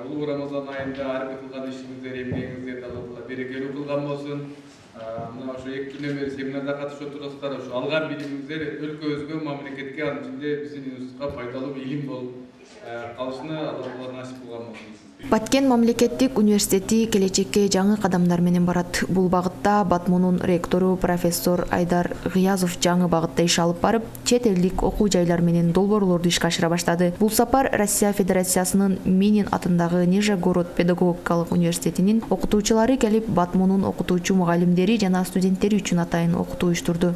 Улуу Рамазан айында ар бир кылган ишиңиздер, эмгегиңиздер Алла берекелүү кылган болсун. Мына ошо 2 күнөн бери семинарда катышып отурасыздар. Ошо алган билимиңиздер өлкөбүзгө, мамлекетке, анын ичинде биздин институтка пайдалуу илим болуп калышына Алла насип кылган болсун. Баткен мамлекеттик университети келечекке жаңы кадамдар менен барат. Бул багытта Батмунун ректору профессор Айдар Гыязов жаңы багытта иш алып барып, чет элдик окуу жайлар менен долбоорлорду ишке ашыра баштады. Бул сапар Россия Федерациясынын Минин атындагы Нижегород педагогикалык университетинин окутуучулары келип, Батмунун окутуучу мугалимдери жана студенттери үчүн атайын окутуу уюштурду.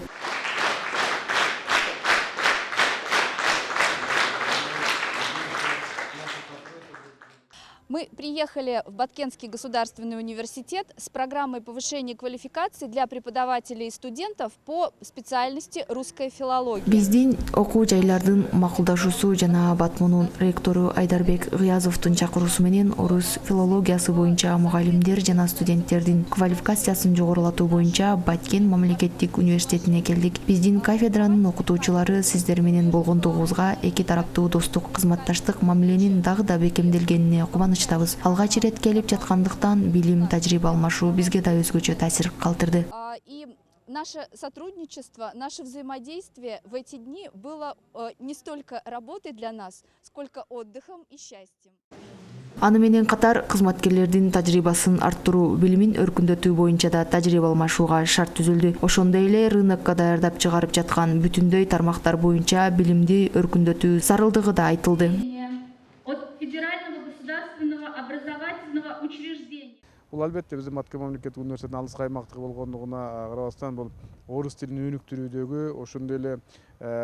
Мы приехали в Баткенский государственный университет с программой повышения квалификации для преподавателей и студентов по специальности русская филология. Биздин окуу жайлардын макулдашуусу жана Батмунун ректору Айдарбек Гыязовдун чакыруусу менен орус филологиясы боюнча мугалимдер жана студенттердин квалификациясын жогорулатуу боюнча Баткен мамлекеттик университетине келдик. Биздин кафедранын окутуучулары сиздер менен болгондугубузга эки тараптуу достук, кызматташтык мамиленин дагы да бекемделгенине кубанычтабыз. Алгач ирет келип жаткандыктан билим, тажрыйба алмашуу бизге да өзгөчө таасир калтырды. И наше сотрудничество, наше взаимодействие в эти дни было не столько работой для нас, сколько отдыхом и счастьем. Аны менен катар кызматкерлердин тажрыйбасын арттыруу, билимин өркүндөтүү боюнча да тажрыйба алмашууга шарт түзүлдү. Ошондой эле рынокко даярдап чыгарып жаткан бүтүндөй тармактар боюнча билимди өркүндөтүү зарылдыгы да айтылды. От федерального государственного образовательного учреждения. Бул албетте биздин Баткен мамлекеттик университетинин алыс каймактыгы болгондугуна карабастан бул орус тилин өнүктүрүүдөгү, ошондой эле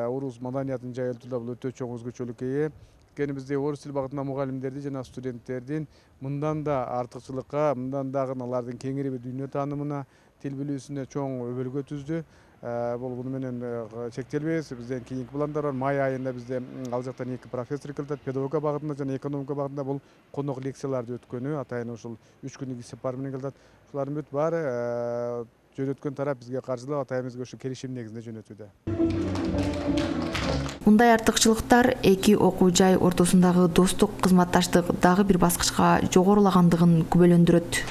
орус маданиятын жайылтууда бул өтө чоң өзгөчөлүккө ээ. Анткени бизде орус тил багытында мугалимдерди жана студенттердин мындан да артыкчылыкка, мындан дагы алардын кеңири бир дүйнө таанымына, тил билүүсүнө чоң өбөлгө түздү. Буну менен чектелбейбиз. Бизден кийинки пландар бар. Май айында бизде ал жактан 2 профессор келет, педагогика багытында жана экономика багытында бул конок лекцияларды өткөнү, атайын ушул 3 күндүк сапар менен келет. Шулардын бүт баары жөнөткөн тарап бизге каржылап, атайын бизге ушу келишим негизинде жөнөтүүдө. Мындай артыкчылыктар эки окуу жай ортосундагы достук, кызматташтык дагы бир баскычка жогорулагандыгын күбөлөндүрөт.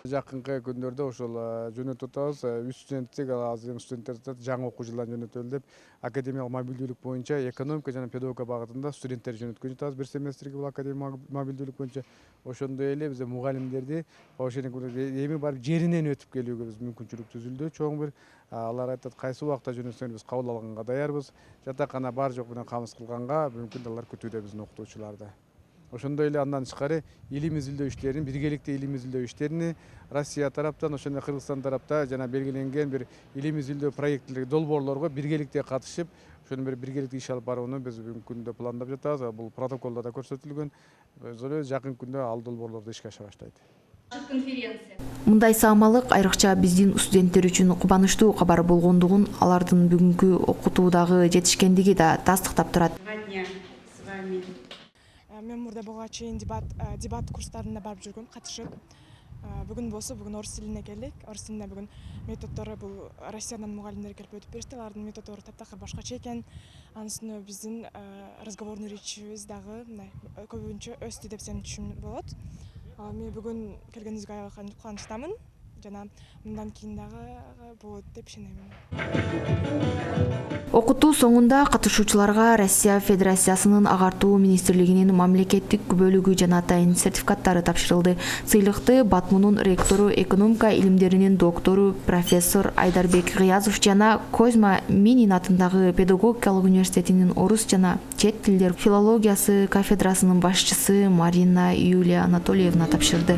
Жакынкы күндөрдө ошол жөнөтүп атабыз. 3 студенттик азыр студенттер жаңы окуу жылдан жөнөтөлү деп академиялык мобилдүүлүк боюнча экономика жана педагогика багытында студенттер жөнөткөн жатабыз. Бир семестрге бул академиялык мобилдүүлүк боюнча. Ошондой эле бизде мугалимдерди эми барып жеринен өтүп келүүгө биз мүмкүнчүлүк түзүлдү. Чоң бир алар айтат, кайсы убакта жөнөтсөңүз биз кабыл алганга даярбыз. Жатакана бар жок менен камсыз кылганга мүмкүн алар күтүүдө биздин окутуучуларды. Ошондой эле андан тышкары илим изилдөө иштерин, биргеликте илим изилдөө иштерин Россия тараптан, ошондой Кыргызстан тарапта жана белгиленген бир илим изилдөө проекттери, долбоорлорго биргеликте катышып, ошону бир биргеликте иш алып барууну биз бүгүнкү күндө пландап жатабыз. Бул протоколдо да көрсөтүлгөн. Жакын күндө ал долбоорлорду ишке аша баштайт. Мындай саамалык айрыкча биздин студенттер үчүн кубанычтуу кабар болгондугун, алардын бүгүнкү окутуудагы жетишкендиги да тастыктап турат. Мен мурда буга чейин дебат курстарына барып жүргөм, катышып. Бүгүн болсо бүгүн орус тилине келдик. Орус тилинде бүгүн методдору бул Россиядан мугалимдер келип өтүп беришти. Алардын методдору таптакыр башкача экен. Анын үстүнө биздин разговорный речибиз дагы көбүнчө өстү деп сенишим болот. Мен бүгүн келгениңизге аябай кубанычтамын. Жана мындан кийин дагы болот деп ишенем. Окутуу соңунда катышуучуларга Россия Федерациясынын агартуу министрлигинин мамлекеттик күбөлүгү жана атайын сертификаттары тапшырылды. Сыйлыкты Батмунун ректору, экономика илимдеринин доктору профессор Айдарбек Гыязов жана Козьма Минин атындагы педагогикалык университетинин орус жана чет тилдер филологиясы кафедрасынын башчысы Марина Юлия Анатольевна тапшырды.